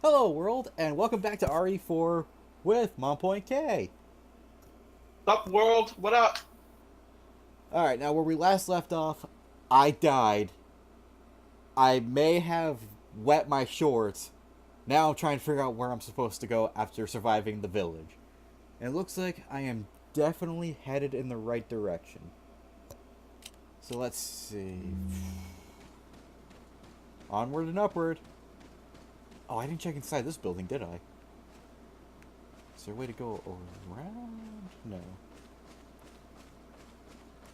Hello, world, and welcome back to RE4 with Mompoint K. Up world, what up? Alright, now where we last left off, I died. I may have wet my shorts. Now I'm trying to figure out where I'm supposed to go after surviving the village. And it looks like I am definitely headed in the right direction. So let's see. Onward and upward. Oh, I didn't check inside this building, did I? Is there a way to go around? No.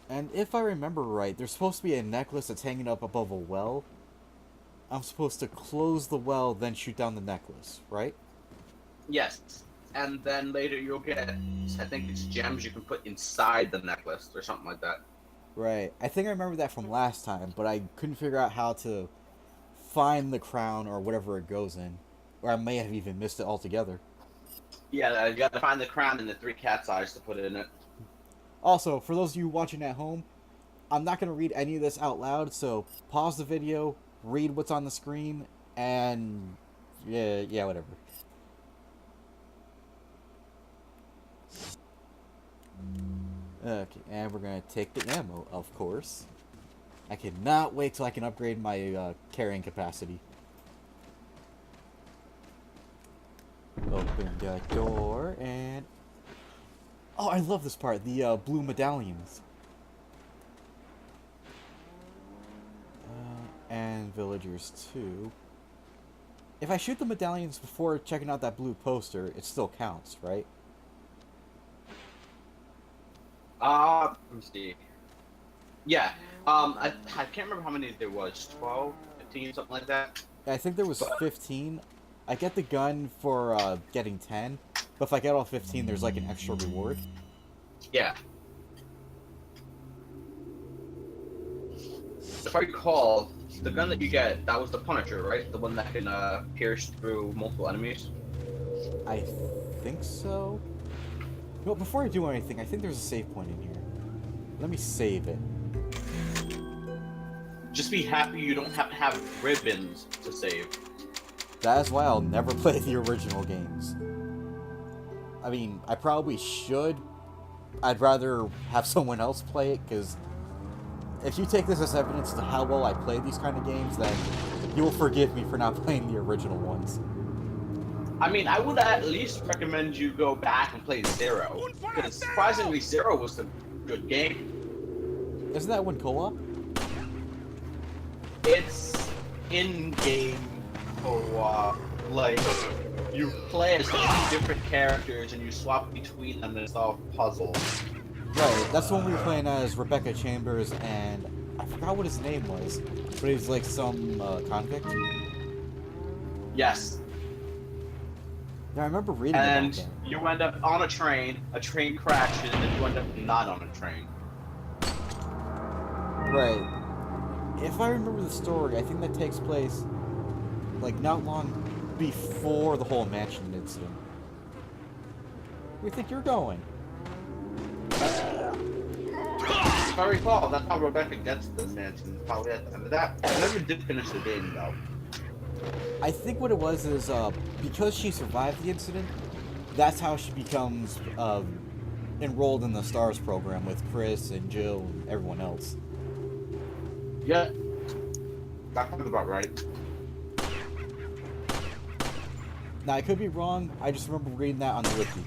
And if I remember right, there's supposed to be a necklace that's hanging up above a well. I'm supposed to close the well, then shoot down the necklace, right? Yes. And then later you'll get, I think it's gems you can put inside the necklace or something like that. Right. I think I remember that from last time, but I couldn't figure out how to find the crown or whatever it goes in. Or I may have even missed it altogether. Yeah, you gotta find the crown and the 3 cat's eyes to put it in it. Also, for those of you watching at home, I'm not going to read any of this out loud, so pause the video, read what's on the screen, and yeah, whatever. Okay, and we're going to take the ammo, of course. I cannot wait till I can upgrade my carrying capacity. Open the door, and... Oh, I love this part, the blue medallions. And villagers, too. If I shoot the medallions before checking out that blue poster, it still counts, right? Let me see. Yeah, I can't remember how many there was. 12, 15, something like that. I think there was 15. I get the gun for getting 10, but if I get all 15, there's like an extra reward. Yeah. If I recall, the gun that you get, that was the Punisher, right? The one that can pierce through multiple enemies? I think so. No, before I do anything, I think there's a save point in here. Let me save it. Just be happy you don't have to have ribbons to save. That is why I'll never play the original games. I mean, I probably should. I'd rather have someone else play it, because if you take this as evidence to how well I play these kind of games, then you will forgive me for not playing the original ones. I mean, I would at least recommend you go back and play Zero, because surprisingly, Zero was a good game. Isn't that one co-op? It's in-game co-op. Like, you play as 2 different characters and you swap between them and solve puzzles. Right, that's the one we were playing as Rebecca Chambers, and I forgot what his name was, but he was like some convict. Yes. Yeah, I remember reading about And that. you end up on a train crashes, and you end up not on a train. Right. If I remember the story, I think that takes place, like, not long before the whole mansion incident. Where do you think you're going? If I recall, that's how Rebecca gets to the mansion, probably at the end of that. I never did finish the game, though. I think what it was is, because she survived the incident, that's how she becomes, enrolled in the STARS program with Chris and Jill and everyone else. Yeah. That sounds about right. Now, I could be wrong, I just remember reading that on the wiki.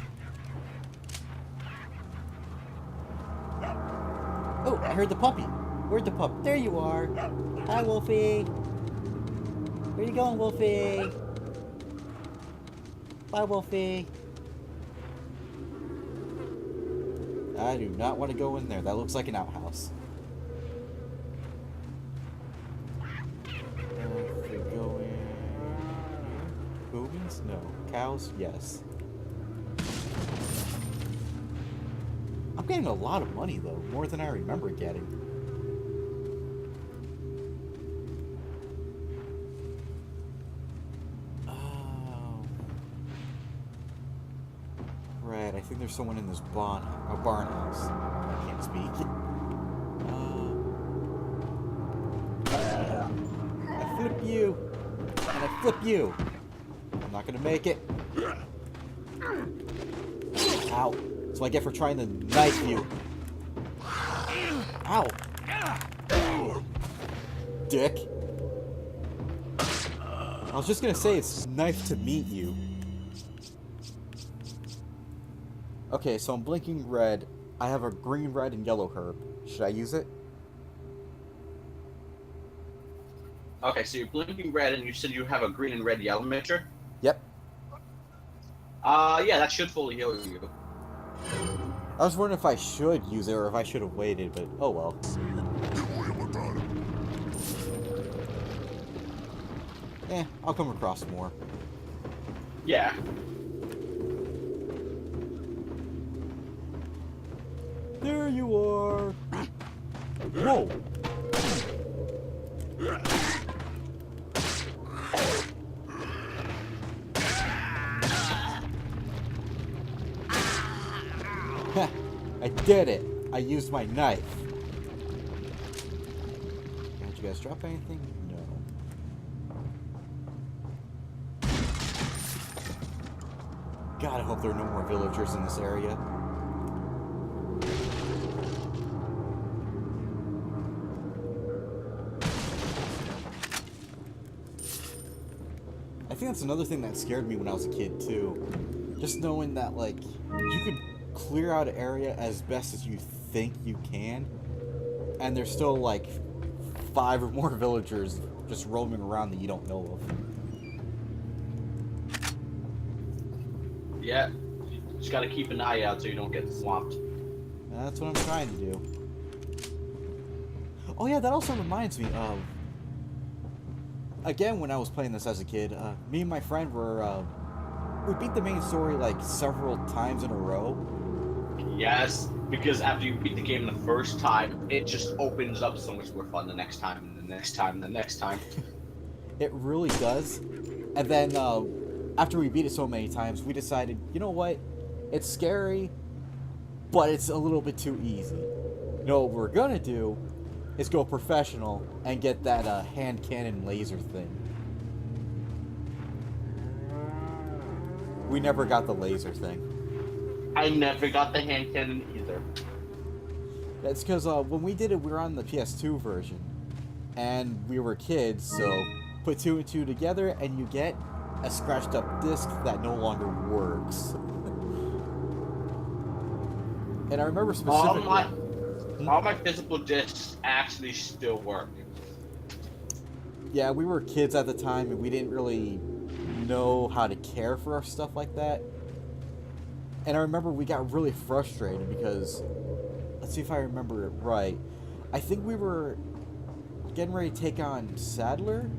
Oh, I heard the puppy. Where'd the pup? There you are. Hi, Wolfie. Where you going, Wolfie? Bye, Wolfie. I do not want to go in there. That looks like an outhouse. If we go in... Boobies? No. Cows? Yes. I'm getting a lot of money, though. More than I remember getting. Oh. Right, I think there's someone in this barn house. I can't speak. I flip you! And I flip you! not gonna make it. Ow. That's what I get for trying to knife you. Ow. Dick. I was just gonna say it's nice to meet you. Okay, so I'm blinking red. I have a green, red, and yellow herb. Should I use it? Okay, so you're blinking red, and you said you have a green and red yellow mixture? Yep. Yeah, that should fully heal you. I was wondering if I should use it or if I should have waited, but oh well. I'll come across more. Yeah. There you are! Whoa! I did it! I used my knife. Did you guys drop anything? No. God, I hope there are no more villagers in this area. I think that's another thing that scared me when I was a kid, too. Just knowing that, like, you could clear out an area as best as you think you can, and there's still, like, 5 or more villagers just roaming around that you don't know of. Yeah. You just gotta keep an eye out so you don't get swamped. That's what I'm trying to do. Oh yeah, that also reminds me of... Again, when I was playing this as a kid, me and my friend were... we beat the main story, like, several times in a row. Yes, because after you beat the game the first time, it just opens up so much more fun the next time, and the next time, and the next time. It really does. And then, after we beat it so many times, we decided, you know what? It's scary, but it's a little bit too easy. You know what we're gonna do is go professional and get that hand cannon laser thing. We never got the laser thing. I never got the hand cannon either. That's because when we did it, we were on the PS2 version. And we were kids, so put 2 and 2 together and you get a scratched up disc that no longer works. And I remember specifically... All my physical discs actually still work. Yeah, we were kids at the time and we didn't really know how to care for stuff like that. And I remember we got really frustrated because, let's see if I remember it right. I think we were getting ready to take on Sadler.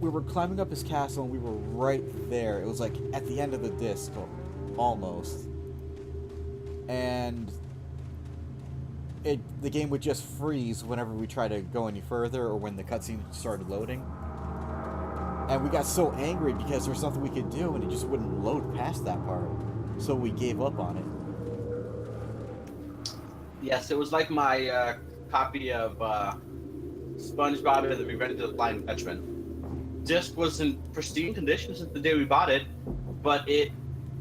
We were climbing up his castle and we were right there. It was like at the end of the disc, almost. And the game would just freeze whenever we tried to go any further or when the cutscene started loading. And we got so angry because there was something we could do and it just wouldn't load past that part. So we gave up on it. Yes, it was like my copy of SpongeBob and the Revenge of the Flying Dutchman. Disc was in pristine condition since the day we bought it, but it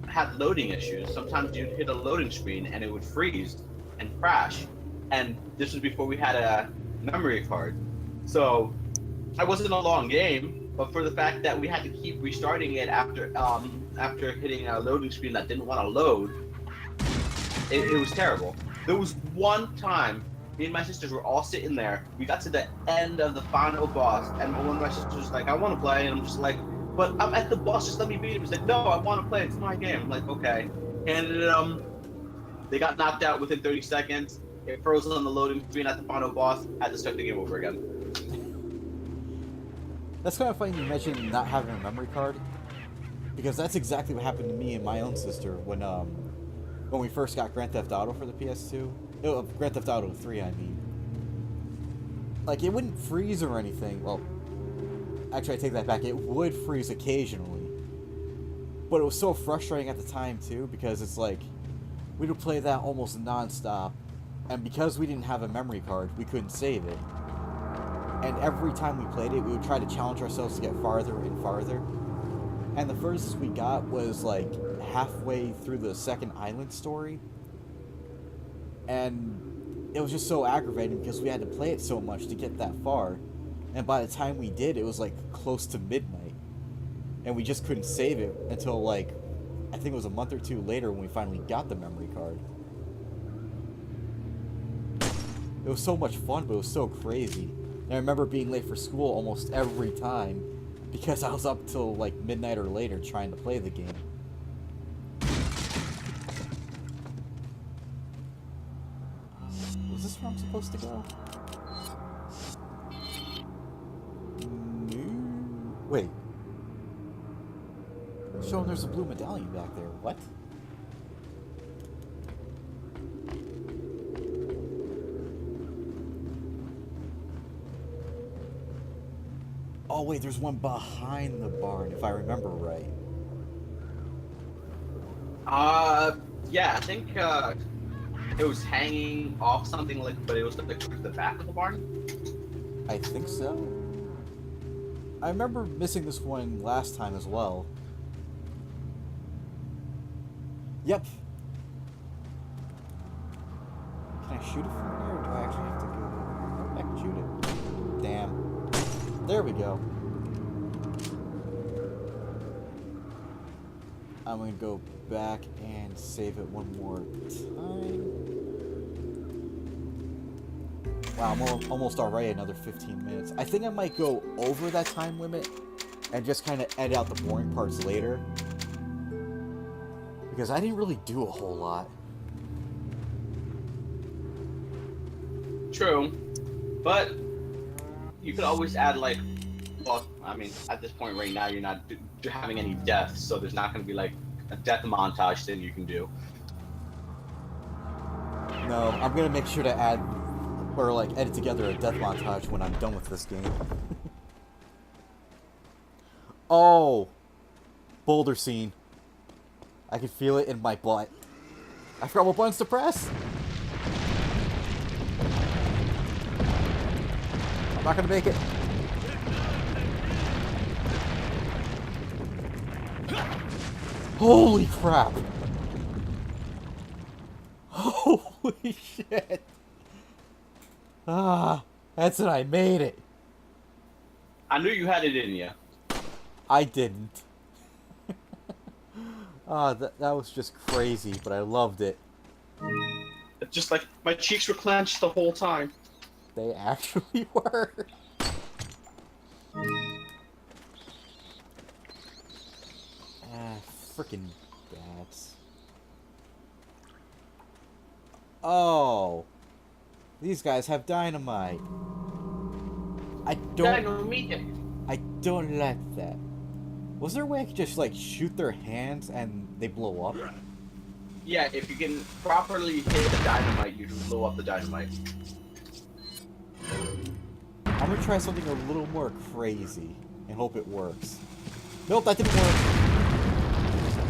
had loading issues. Sometimes you'd hit a loading screen and it would freeze and crash. And this was before we had a memory card. So it wasn't a long game, but for the fact that we had to keep restarting it after hitting a loading screen that didn't want to load, it was terrible. There was one time, me and my sisters were all sitting there. We got to the end of the final boss, and one of my sisters was like, I want to play, and I'm just like, but I'm at the boss, just let me beat him. He's like, no, I want to play, it's my game. I'm like, okay. Handed it they got knocked out within 30 seconds. It froze on the loading screen at the final boss, had to start the game over again. That's kind of funny you mentioned not having a memory card, because that's exactly what happened to me and my own sister when we first got Grand Theft Auto for the PS2. Grand Theft Auto 3, I mean. Like, it wouldn't freeze or anything. Well, actually, I take that back. It would freeze occasionally. But it was so frustrating at the time, too, because it's like, we would play that almost non-stop, and because we didn't have a memory card, we couldn't save it. And every time we played it, we would try to challenge ourselves to get farther and farther. And the furthest we got was like halfway through the second island story. And it was just so aggravating because we had to play it so much to get that far. And by the time we did, it was like close to midnight. And we just couldn't save it until like, I think it was a month or two later when we finally got the memory card. It was so much fun, but it was so crazy. And I remember being late for school almost every time because I was up till like midnight or later trying to play the game. Was this where I'm supposed to go? No. Wait. It's showing there's a blue medallion back there. What? Oh wait, there's one behind the barn, if I remember right. Yeah, I think it was hanging off something like, but it was like towards the back of the barn. I think so. I remember missing this one last time as well. Yep. Can I shoot it from here, or do I actually have to go there? I can shoot it. Damn. There we go. I'm gonna go back and save it one more time. Wow, I'm almost already another 15 minutes. I think I might go over that time limit and just kind of edit out the boring parts later. Because I didn't really do a whole lot. True, but you could always add like, well, I mean, at this point right now, you're not having any deaths, so there's not going to be like a death montage thing you can do. No, I'm gonna make sure to add, or like edit together a death montage when I'm done with this game. Oh! Boulder scene. I can feel it in my butt. I forgot what buttons to press! I'm not gonna make it. Holy crap! Holy shit! Ah, Edson and I made it. I knew you had it in you. I didn't. Ah, that was just crazy, but I loved it. It's just like my cheeks were clenched the whole time. They actually were. Ah, freaking bats. Oh, these guys have dynamite. I don't like that. Was there a way I could just like shoot their hands and they blow up? Yeah, if you can properly hit the dynamite, you can blow up the dynamite. I'm gonna try something a little more crazy and hope it works. Nope, that didn't work.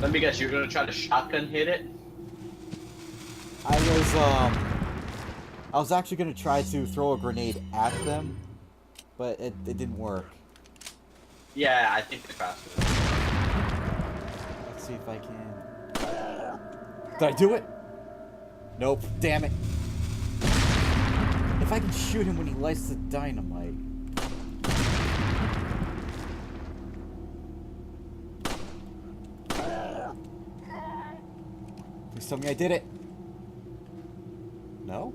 Let me guess, you're gonna try to shotgun hit it? I was actually gonna try to throw a grenade at them, but it didn't work. Yeah, I think they're faster. Let's see if I can. Did I do it? Nope. Damn it. If I can shoot him when he lights the dynamite. Please tell me I did it. No?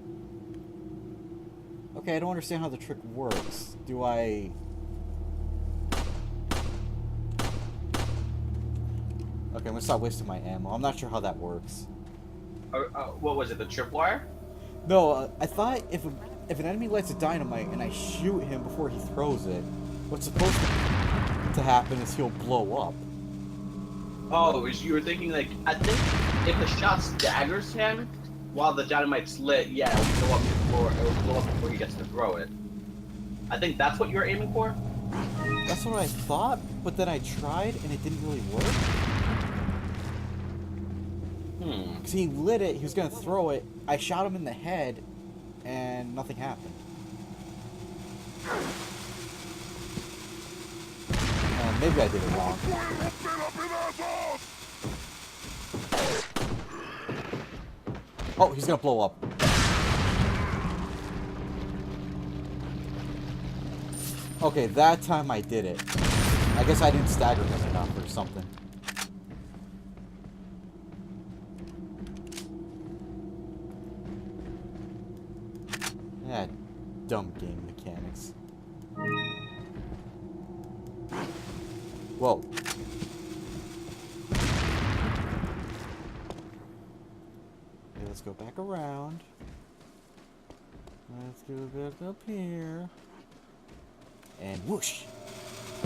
Okay, I don't understand how the trick works. Do I... Okay, I'm gonna stop wasting my ammo. I'm not sure how that works. What was it, the tripwire? No, I thought if an enemy lights a dynamite and I shoot him before he throws it, what's supposed to happen is he'll blow up. Oh, you were thinking like, I think if the shot staggers him while the dynamite's lit, yeah, it'll blow up before, he gets to throw it. I think that's what you're aiming for? That's what I thought, but then I tried and it didn't really work. Because he lit it, he was gonna throw it, I shot him in the head, and nothing happened. Maybe I did it wrong. Oh, he's gonna blow up. Okay, that time I did it. I guess I didn't stagger him enough or something. Yeah, dumb game mechanics. Whoa. Okay, let's go back around. Let's go back up here. And whoosh!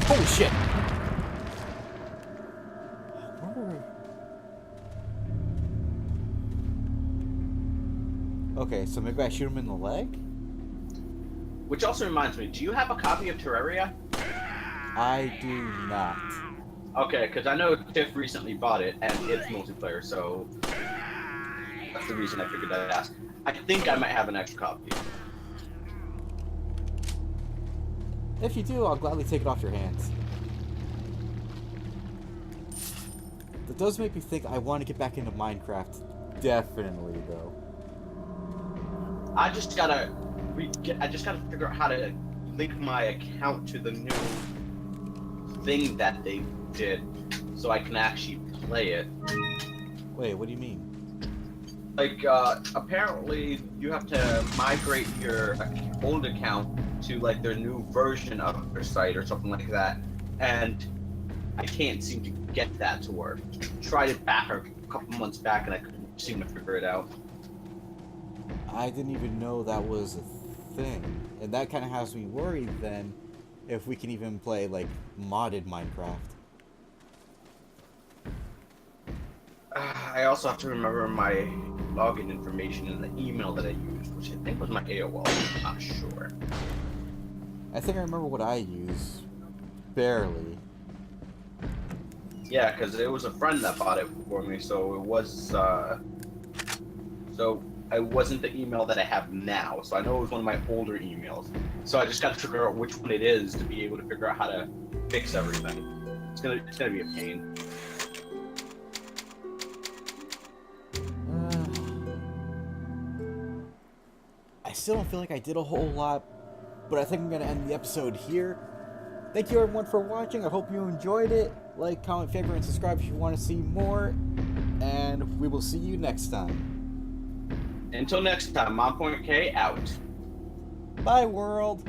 Holy shit! Okay, so maybe I shoot him in the leg? Which also reminds me, do you have a copy of Terraria? I do not. Okay, because I know Tiff recently bought it, and it's multiplayer, so that's the reason I figured I'd ask. I think I might have an extra copy. If you do, I'll gladly take it off your hands. That does make me think I want to get back into Minecraft. Definitely, though. I just gotta figure out how to link my account to the new thing that they did, so I can actually play it. Wait, what do you mean? Like, apparently you have to migrate your old account to, like, their new version of their site or something like that, and I can't seem to get that to work. Tried it back a couple months back, and I couldn't seem to figure it out. I didn't even know that was a thing. And that kind of has me worried, then, if we can even play, like, modded Minecraft. I also have to remember my login information and the email that I used, which I think was my AOL. I'm not sure. I think I remember what I use. Barely. Yeah, because it was a friend that bought it for me, so it was, so it wasn't the email that I have now, so I know it was one of my older emails. So I just got to figure out which one it is to be able to figure out how to fix everything. It's gonna be a pain. I still don't feel like I did a whole lot, but I think I'm gonna end the episode here. Thank you everyone for watching. I hope you enjoyed it. Like, comment, favorite, and subscribe if you want to see more. And we will see you next time. Until next time, ModPointK out. Bye, world.